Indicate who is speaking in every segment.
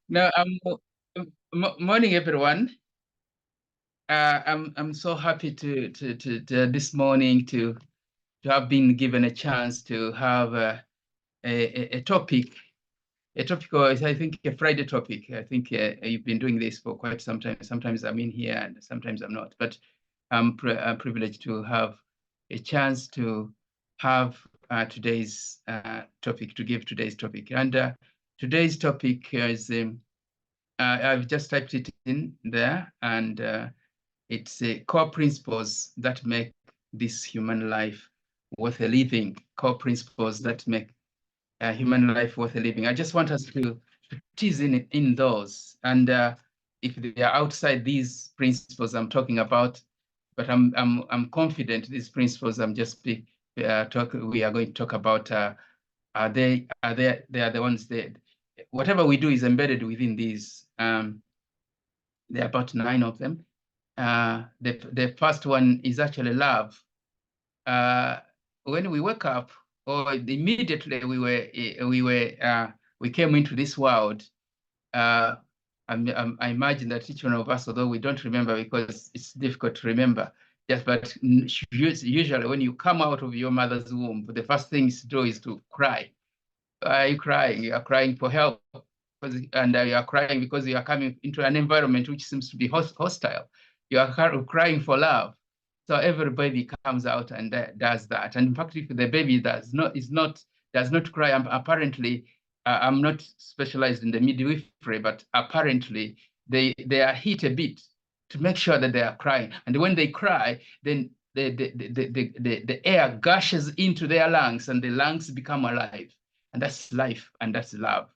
Speaker 1: No, morning, everyone. I'm so happy to this morning to have been given a chance to have a topic, or I think a Friday topic. I think you've been doing this for quite some time. Sometimes I'm in here and sometimes I'm not, but I'm privileged to have a chance to have today's topic, to give today's topic. And today's topic is I've just typed it in there, and it's core principles that make this human life worth a living. Core principles that make human life worth a living. I just want us to tease in those, and if they are outside these principles I'm talking about, but I'm confident these principles I'm just we are going to talk about. They are the ones that whatever we do is embedded within these. There are about 9 of them. The first one is actually love. When we wake up, or immediately we came into this world. I imagine that each one of us, although we don't remember because it's difficult to remember, yes, but usually when you come out of your mother's womb, the first thing to do is to cry. Are you crying? You are crying for help, and you are crying because you are coming into an environment which seems to be hostile. You are crying for love. So every baby comes out and does that. And in fact, if the baby does not cry, apparently, I'm not specialized in the midwifery, but apparently they are hit a bit to make sure that they are crying. And when they cry, then the air gushes into their lungs and the lungs become alive. And that's life and that's love.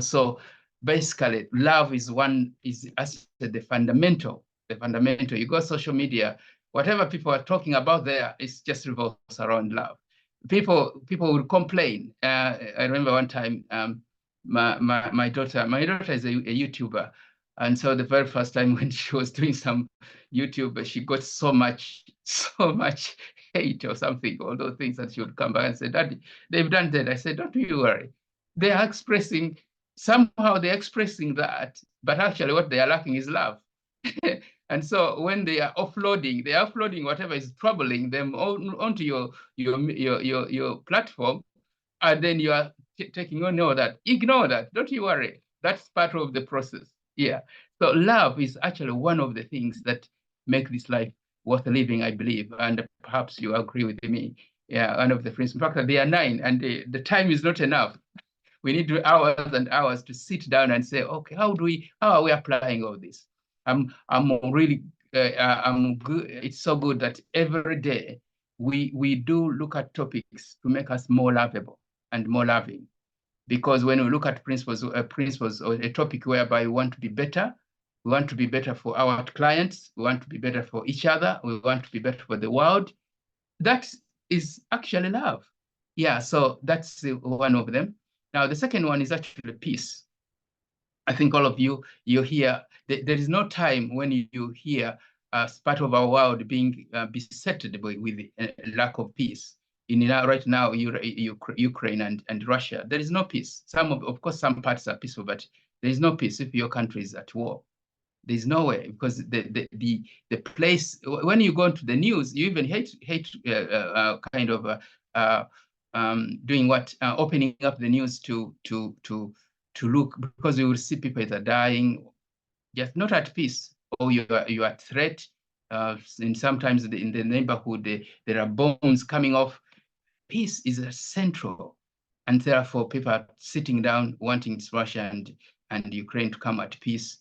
Speaker 1: So basically love is as the fundamental. You go social media, whatever people are talking about there, it's just revolves around love. People will complain. I remember one time, my daughter is a YouTuber, and so the very first time when she was doing some YouTube, she got so much hate or something, all those things, that she would come back and say, "Daddy, they've done that." I said, "Don't you worry. They are expressing somehow they're expressing that, but actually what they are lacking is love." And so when they are offloading whatever is troubling them onto your platform, and then you are taking on all that. Ignore that. Don't you worry. That's part of the process. Yeah. So love is actually one of the things that make this life worth living, I believe, and perhaps you agree with me. Yeah, one of the principles. In fact, there are 9, and the time is not enough. We need hours and hours to sit down and say, okay, how are we applying all this? I'm really I'm good. It's so good that every day we do look at topics to make us more lovable and more loving. Because when we look at principles or a topic whereby we want to be better for our clients, we want to be better for each other, we want to be better for the world. That is actually love. Yeah, so that's one of them. Now, the second one is actually peace. I think all of you hear, there is no time when you hear part of our world being beset with a lack of peace. Right now, Ukraine and Russia, there is no peace. Of course, some parts are peaceful, but there is no peace if your country is at war. There's no way, because the place, when you go into the news, you even hate kind of doing what, opening up the news to look, because you will see people that are dying, just not at peace, or you are at threat. And sometimes in the neighborhood, there are bombs coming off. Peace is central, and therefore people are sitting down wanting Russia and Ukraine to come at peace.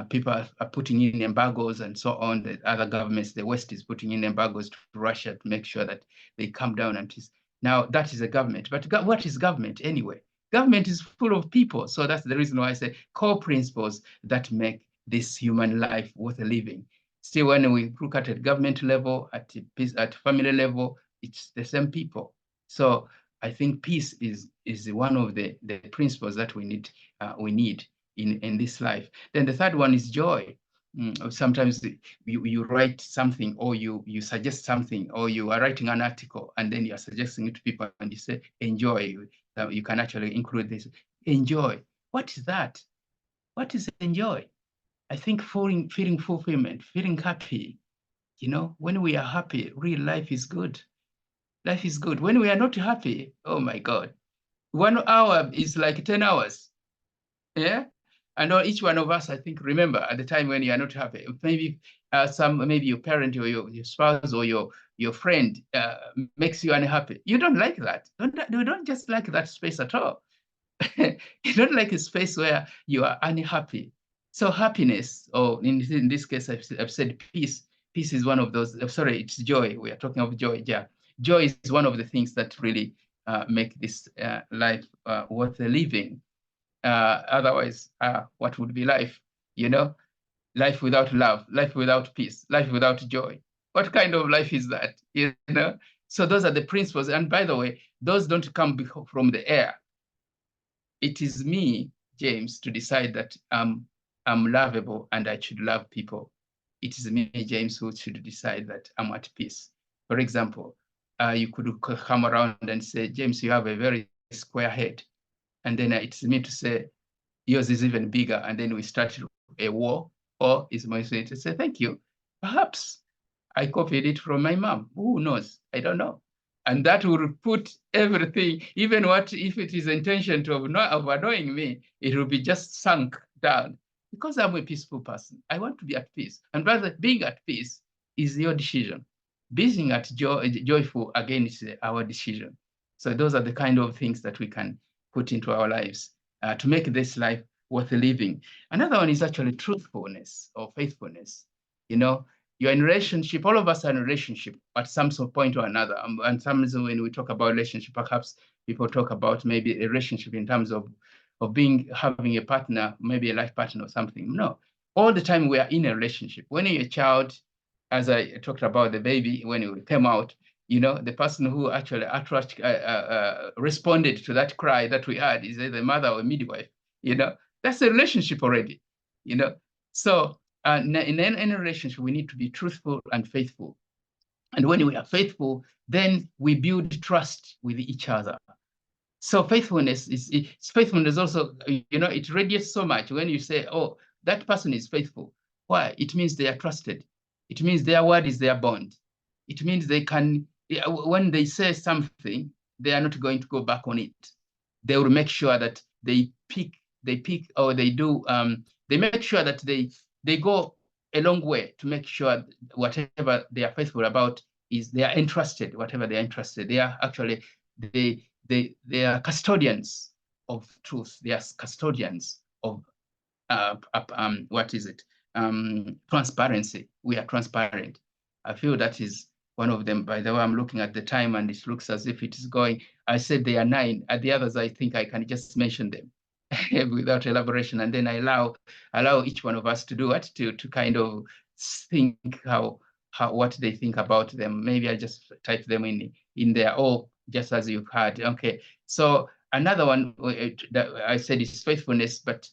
Speaker 1: People are putting in embargoes and so on. The other governments, the West is putting in embargoes to Russia to make sure that they come down and peace. Now, that is a government. But what is government anyway? Government is full of people. So that's the reason why I say core principles that make this human life worth living. Still, when we look at government level, at family level, it's the same people. So I think peace is one of the principles that we need in this life. Then the third one is joy. Sometimes you write something, or you suggest something, or you are writing an article, and then you are suggesting it to people, and you say, enjoy. You can actually include this. Enjoy. What is that? What is enjoy? I think feeling fulfillment, feeling happy. When we are happy, real life is good. Life is good. When we are not happy, oh my God, 1 hour is like 10 hours. Yeah. And each one of us, I think, remember at the time when you are not happy, maybe maybe your parent or your spouse or your friend makes you unhappy. You don't like that. You don't just like that space at all. You don't like a space where you are unhappy. So happiness, or in this case, I've said peace. Peace is one of those. Sorry, it's joy. We are talking of joy. Yeah, joy is one of the things that really make this life worth living. Otherwise, what would be life? Life without love, life without peace, life without joy. What kind of life is that? So those are the principles. And by the way, those don't come from the air. It is me, James, to decide that I'm lovable and I should love people. It is me, James, who should decide that I'm at peace. For example, you could come around and say, James, you have a very square head. And then it's me to say, yours is even bigger. And then we start a war. Or is my way to say, thank you. Perhaps I copied it from my mom. Who knows? I don't know. And that will put everything, even what if it is intention of annoying me, it will be just sunk down. Because I'm a peaceful person. I want to be at peace. And rather, being at peace is your decision. Being at joyful, again, is our decision. So those are the kind of things that we can put into our lives to make this life worth living. Another one is actually truthfulness or faithfulness. You're in a relationship, all of us are in a relationship at some point or another. And sometimes when we talk about relationship, perhaps people talk about maybe a relationship in terms of having a partner, maybe a life partner or something. No, all the time we are in a relationship. When you're a child, as I talked about the baby, when it came out, the person who actually responded to that cry that we had is either the mother or midwife. That's a relationship already. So in any relationship, we need to be truthful and faithful. And when we are faithful, then we build trust with each other. So faithfulness is also, it radiates so much when you say, oh, that person is faithful. Why? It means they are trusted. It means their word is their bond. It means they can, when they say something, they are not going to go back on it. They will make sure that they or they do, they make sure that they go a long way to make sure whatever they are faithful about is they are entrusted, whatever they are entrusted. They are actually, they are custodians of truth. They are custodians of what is it? Transparency. We are transparent. I feel that is one of them. By the way, I'm looking at the time and it looks as if it is going. I said they are 9. At the others, I think I can just mention them without elaboration, and then I allow each one of us to do what to kind of think how what they think about them. Maybe I just type them in there, or just as you've heard. Okay, so another one that I said is faithfulness, but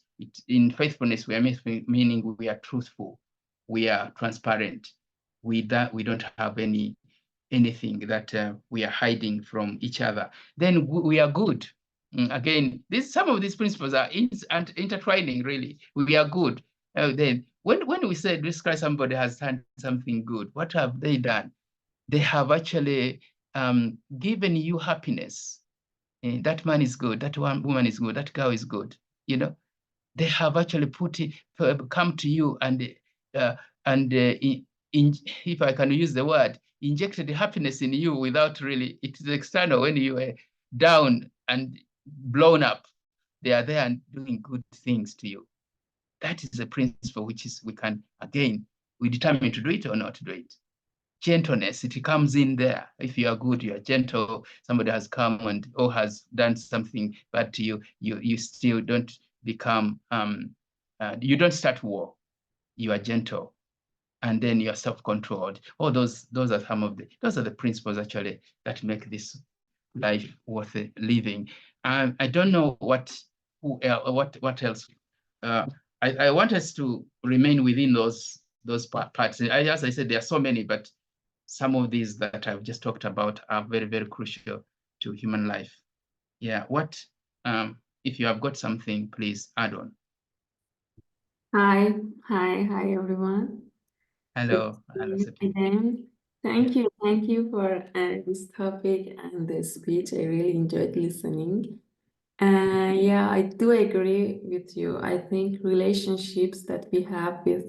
Speaker 1: in faithfulness we are meaning we are truthful, we are transparent, we don't have anything that we are hiding from each other. Then we are good. Again, some of these principles are intertwining. Really, we are good. Then when we say describe somebody has done something good, what have they done? They have actually given you happiness. That man is good. That woman is good. That girl is good. They have actually come to you and if I can use the word, injected happiness in you without really, it is external. When you were down and blown up, they are there and doing good things to you. That is a principle which is we determine to do it or not to do it. Gentleness, it comes in there. If you are good, you are gentle. Somebody has come or has done something bad to you, you still don't become, you don't start war. You are gentle, and then you are self-controlled. All those are some of those are the principles actually that make this life worth living. I don't know what else. I want us to remain within those parts. As I said, there are so many, but some of these that I've just talked about are very, very crucial to human life. Yeah. If you have got something, please add on.
Speaker 2: Hi, hi, everyone.
Speaker 1: Hello, Seppi.
Speaker 2: Again,
Speaker 1: Yeah.
Speaker 2: thank you for this topic and the speech. I really enjoyed listening. Yeah, I do agree with you. I think relationships that we have with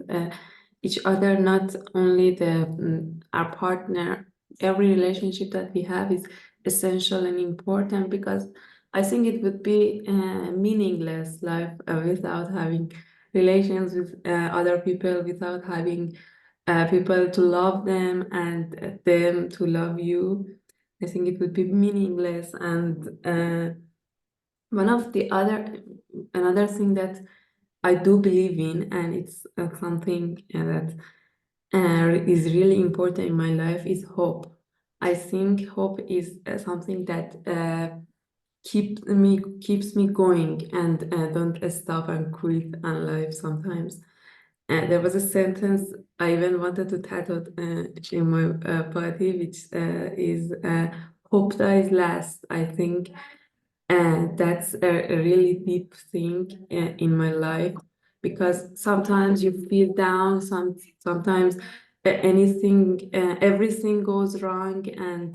Speaker 2: each other, not only our partner, every relationship that we have is essential and important because I think it would be meaningless life without having relations with other people, without having people to love them and them to love you. I think it would be meaningless and one of the another thing that I do believe in, and it's something that is really important in my life, is hope. I think hope is something that keeps me going and don't stop and quit on life sometimes. There was a sentence I even wanted to tattoo in my body, which is "Hope dies last." I think that's a really deep thing in my life because sometimes you feel down, sometimes everything goes wrong, and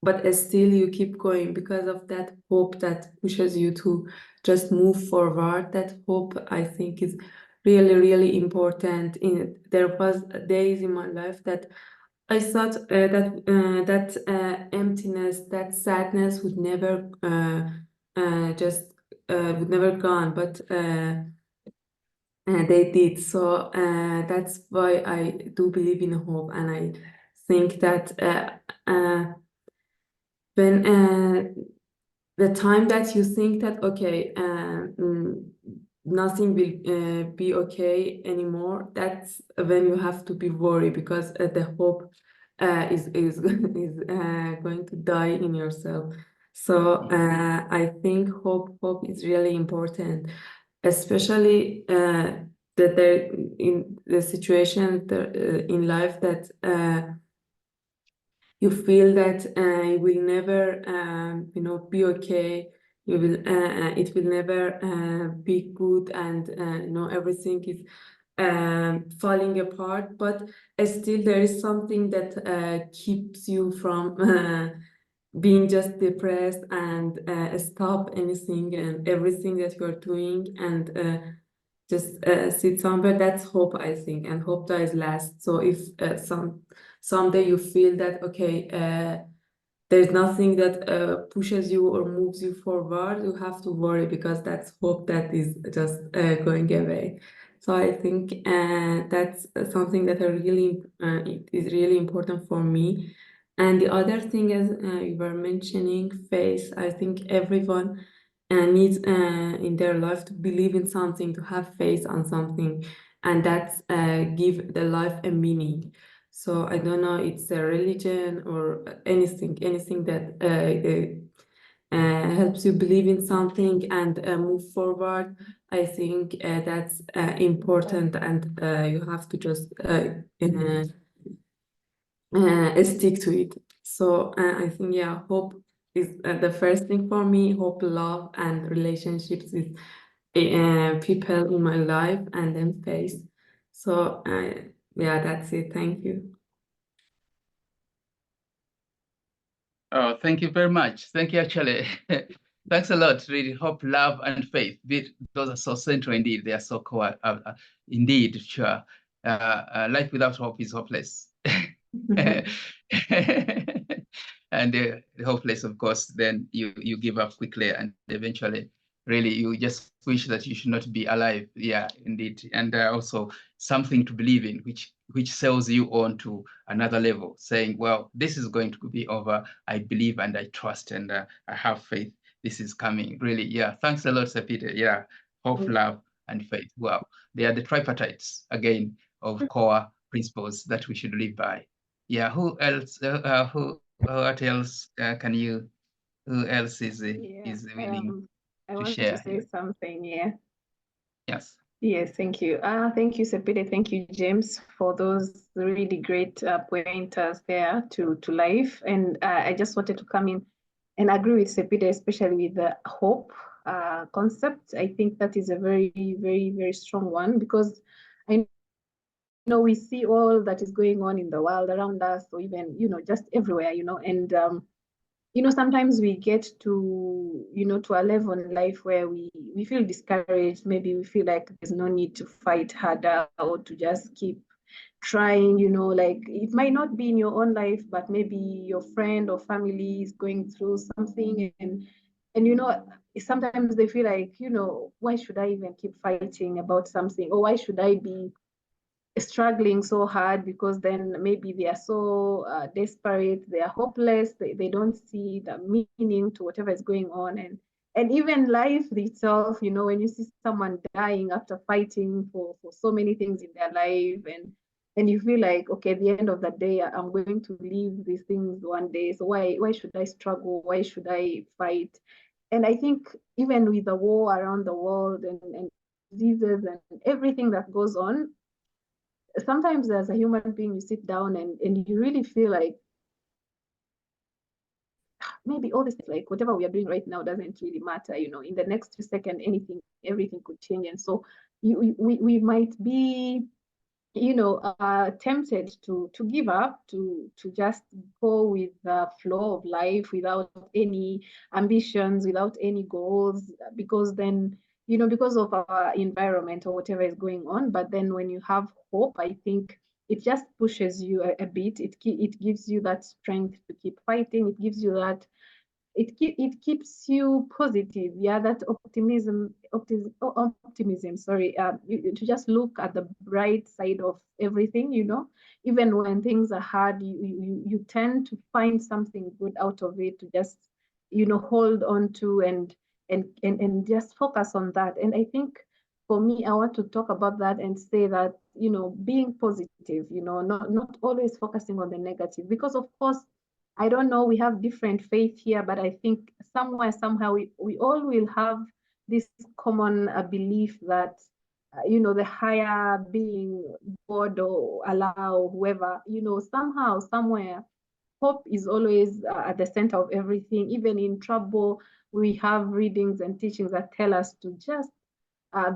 Speaker 2: but still you keep going because of that hope that pushes you to just move forward. That hope, I think, is really, really important. There was days in my life that I thought that emptiness, that sadness would never gone, but they did. So that's why I do believe in hope, and I think that when the time that you think that okay, nothing will be okay anymore, that's when you have to be worried because the hope is is going to die in yourself. So I think hope is really important, especially that there in the situation in life that you feel that you will never be okay. It will never be good, and everything is falling apart, but still there is something that keeps you from being just depressed and stop anything and everything that you're doing and just sit somewhere. That's hope, I think, and hope dies last. So if someday you feel that okay, there's nothing that pushes you or moves you forward, you have to worry because that's hope that is just going away. So I think that's something that it is really important for me. And the other thing, as you were mentioning, faith. I think everyone needs in their life to believe in something, to have faith on something, and that's give the life a meaning. So I don't know, it's a religion or anything that helps you believe in something and move forward. I think that's important, and you have to just stick to it. So I think, yeah, hope is the first thing for me. Hope, love, and relationships with people in my life, and then faith. So yeah, that's it. Thank you.
Speaker 1: Oh, thank you very much. Thank you, actually. Thanks a lot. Really, hope, love, and faith. Those are so central indeed. They are so core. Indeed, sure. Life without hope is hopeless. And hopeless, of course, then you give up quickly, and eventually, really, you just wish that you should not be alive. Yeah, indeed. And also something to believe in, which sells you on to another level, saying, well, this is going to be over. I believe and I trust and I have faith. This is coming. Really, yeah. Thanks a lot, Sir Peter. Yeah. Hope, love, and faith. Wow. They are the tripartites, again, of core principles that we should live by. Yeah. Who else? What else who else is willing
Speaker 3: I
Speaker 1: to
Speaker 3: wanted to
Speaker 1: share
Speaker 3: say
Speaker 1: here?
Speaker 3: something, yeah.
Speaker 1: Yes.
Speaker 3: Yes, thank you. Thank you, Sepide. Thank you, James, for those really great pointers there to life. And I just wanted to come in and agree with Sepide, especially with the hope. concept. I think that is a very, very, very strong one, because I know we see all that is going on in the world around us, or even, just everywhere, and sometimes we get to, to a level in life where we feel discouraged. Maybe we feel like there's no need to fight harder or to just keep trying, like it might not be in your own life, but maybe your friend or family is going through something, and sometimes they feel like, why should I even keep fighting about something, or why should I be struggling so hard, because then maybe they are so desperate, they are hopeless, they don't see the meaning to whatever is going on. And even life itself, when you see someone dying after fighting for so many things in their life, and you feel like, okay, at the end of the day, I'm going to leave these things one day, so why should I struggle, why should I fight? And I think even with the war around the world, and diseases and everything that goes on, sometimes as a human being, you sit down and you really feel like maybe all this, like whatever we are doing right now doesn't really matter. In the next 2 seconds, everything could change. And so we might be, tempted to give up, to just go with the flow of life without any ambitions, without any goals, because then, because of our environment or whatever is going on. But then when you have hope, I think it just pushes you a bit. It gives you that strength to keep fighting. It gives you that, it keeps you positive, yeah, that optimism, sorry, to just look at the bright side of everything, even when things are hard, you tend to find something good out of it, to just, hold on to, and just focus on that. And I think for me, I want to talk about that and say that, being positive, not always focusing on the negative, because of course, I don't know, we have different faith here, but I think somewhere, somehow, we all will have this common belief that, the higher being, God or Allah, whoever, somehow, somewhere, hope is always at the center of everything. Even in trouble, we have readings and teachings that tell us to just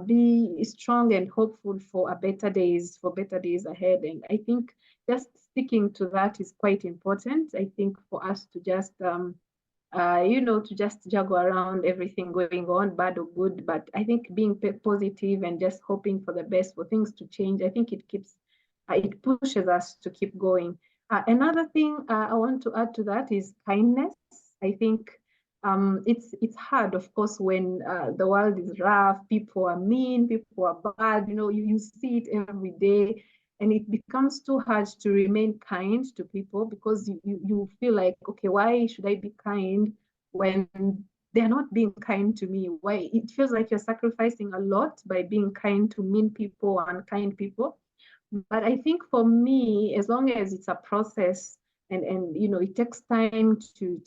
Speaker 3: be strong and hopeful for better days ahead. And I think just sticking to that is quite important. I think for us to just, to just juggle around everything going on, bad or good. But I think being positive and just hoping for the best, for things to change, I think it pushes us to keep going. Another thing I want to add to that is kindness. I think it's hard, of course, when the world is rough, people are mean, people are bad, you see it every day, and it becomes too hard to remain kind to people, because you feel like, okay, why should I be kind when they're not being kind to me? Why? It feels like you're sacrificing a lot by being kind to mean people and kind people. But I think for me, as long as it's a process, and it takes time to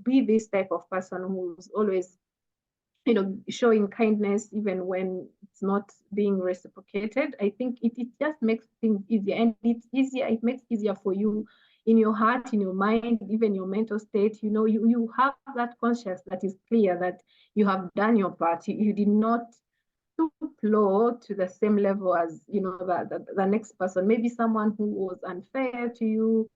Speaker 3: be this type of person who's always, showing kindness even when it's not being reciprocated, I think it just makes things easier. And it makes easier for you in your heart, in your mind, even your mental state. You have that conscience that is clear that you have done your part. You did not stoop low to the same level as, the next person. Maybe someone who was unfair to you,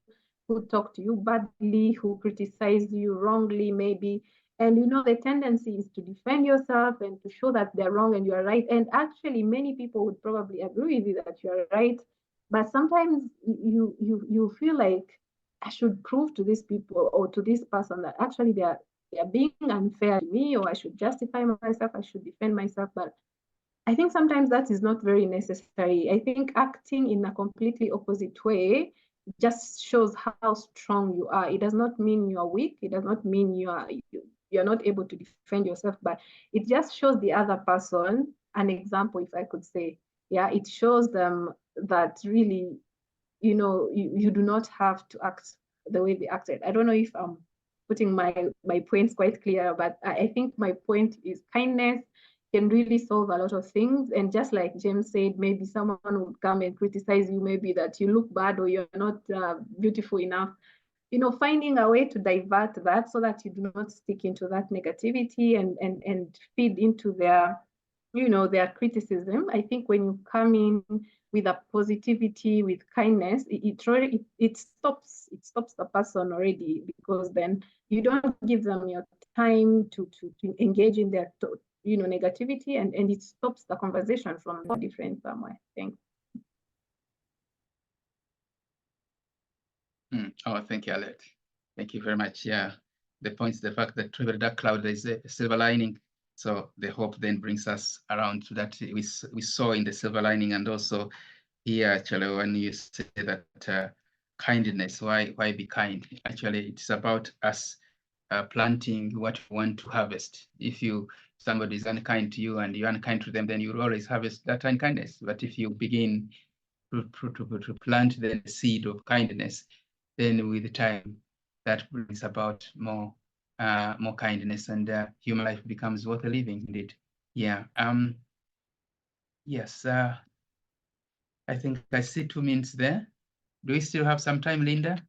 Speaker 3: who talked to you badly, who criticized you wrongly, maybe. And the tendency is to defend yourself and to show that they're wrong and you're right. And actually, many people would probably agree with you that you're right. But sometimes you feel like, I should prove to these people or to this person that actually they are being unfair to me, or I should justify myself, I should defend myself. But I think sometimes that is not very necessary. I think acting in a completely opposite way just shows how strong you are. It does not mean you are weak. It does not mean you're not able to defend yourself, but it just shows the other person an example, if I could say. Yeah, it shows them that really, you do not have to act the way they acted. I don't know if I'm putting my points quite clear, but I think my point is kindness can really solve a lot of things. And just like James said, maybe someone would come and criticize you, maybe that you look bad or you're not beautiful enough. finding a way to divert that so that you do not stick into that negativity and feed into their, their criticism. I think when you come in with a positivity, with kindness, it stops the person already, because then you don't give them your time to engage in their negativity, and it stops the conversation from different somewhere. Thanks.
Speaker 1: Oh, thank you, Alette. Thank you very much. Yeah, the point is the fact that through the dark cloud there is a silver lining. So the hope then brings us around to that we saw in the silver lining. And also here, actually, when you say that kindness, why be kind? Actually, it's about us planting what we want to harvest. If somebody is unkind to you and you're unkind to them, then you'll always harvest that unkindness. But if you begin to plant the seed of kindness, then with time that brings about more kindness, and human life becomes worth living indeed. Yeah. Yes. I think I see 2 minutes there. Do we still have some time, Linda?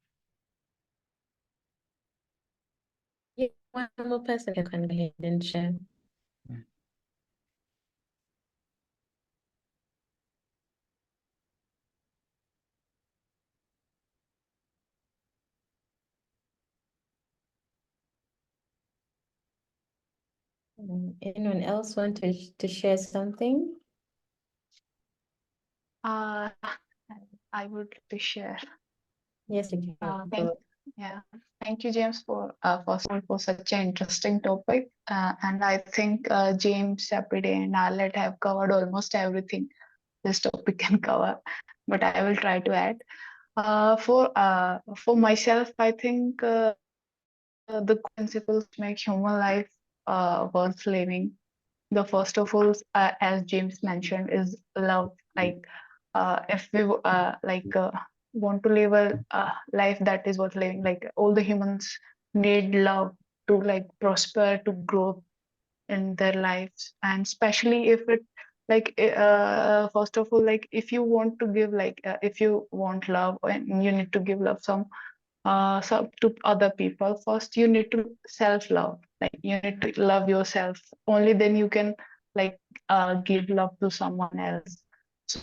Speaker 4: Yeah, one more person can go ahead and share.
Speaker 1: Yeah.
Speaker 4: Anyone else want to share something?
Speaker 5: I would like to share.
Speaker 4: Yes, you can.
Speaker 5: Thank you, James, for first of all, for such an interesting topic. And I think James, Sapide, and Arlette have covered almost everything this topic can cover, but I will try to add. For myself, I think the principles make human life worth living. The first of all, as James mentioned, is love. Like, if we want to live a life that is worth living, like all the humans need love to like prosper, to grow in their lives, and especially if it first of all, like if you want to give if you want love and you need to give love so to other people, first you need to self love, like you need to love yourself, only then you can like give love to someone else. So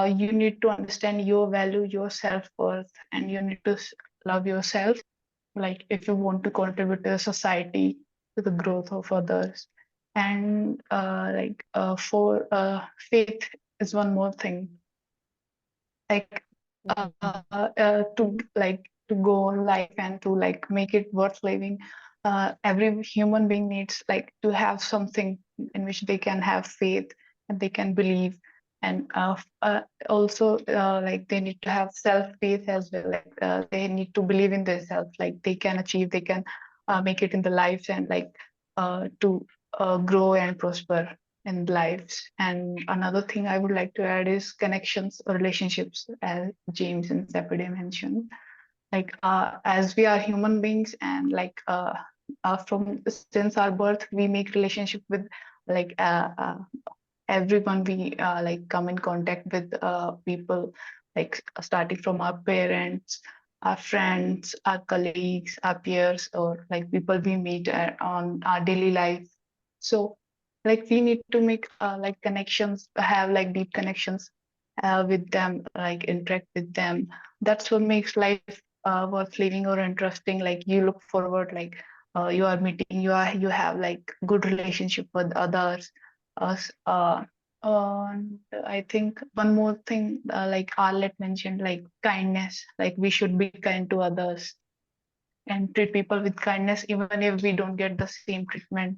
Speaker 5: you need to understand your value, your self-worth, and you need to love yourself, like if you want to contribute to the society, to the growth of others. And for faith is one more thing, like to go on life and to like make it worth living. Every human being needs like to have something in which they can have faith and they can believe, and also like they need to have self faith as well, like they need to believe in themselves, like they can achieve, they can make it in the lives, and like to grow and prosper in lives. And another thing I would like to add is connections or relationships, as James and Sepide mentioned. Like as we are human beings, and from since our birth, we make relationship with like everyone. We like come in contact with people, like starting from our parents, our friends, our colleagues, our peers, or like people we meet on our daily life. So like we need to make like connections, have like deep connections with them, like interact with them. That's what makes life worth living or interesting. Like you look forward, like you are meeting, you have like good relationship with others. Us, and I think one more thing, like Arlette mentioned, like kindness. Like we should be kind to others and treat people with kindness, even if we don't get the same treatment.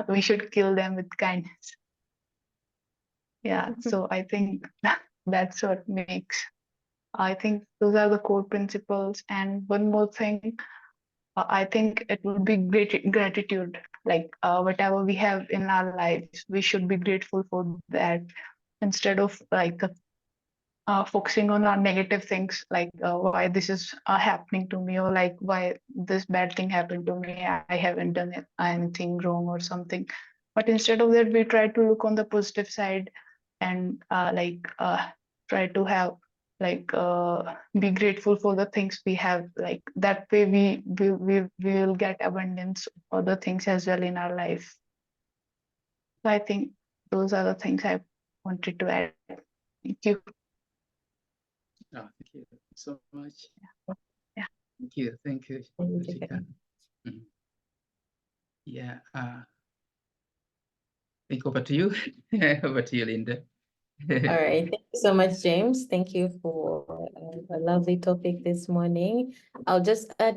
Speaker 5: We should kill them with kindness. Yeah, so I think that's what makes. I think those are the core principles. And one more thing, I think it would be great gratitude. Like whatever we have in our lives, we should be grateful for that, instead of like focusing on our negative things, like why this is happening to me, or like why this bad thing happened to me. I haven't done anything wrong or something. But instead of that, we try to look on the positive side, and try to have like be grateful for the things we have. Like that way we will get abundance of other things as well in our life. So I think those are the things I wanted to add. Thank you.
Speaker 1: Oh, thank you so much.
Speaker 5: Yeah.
Speaker 1: Thank you. Thank you.
Speaker 4: Thank you.
Speaker 1: Ruchika. Mhm. Yeah. I think over to you. Over to you, Linda.
Speaker 4: All right. Thank you so much, James. Thank you for a lovely topic this morning. I'll just add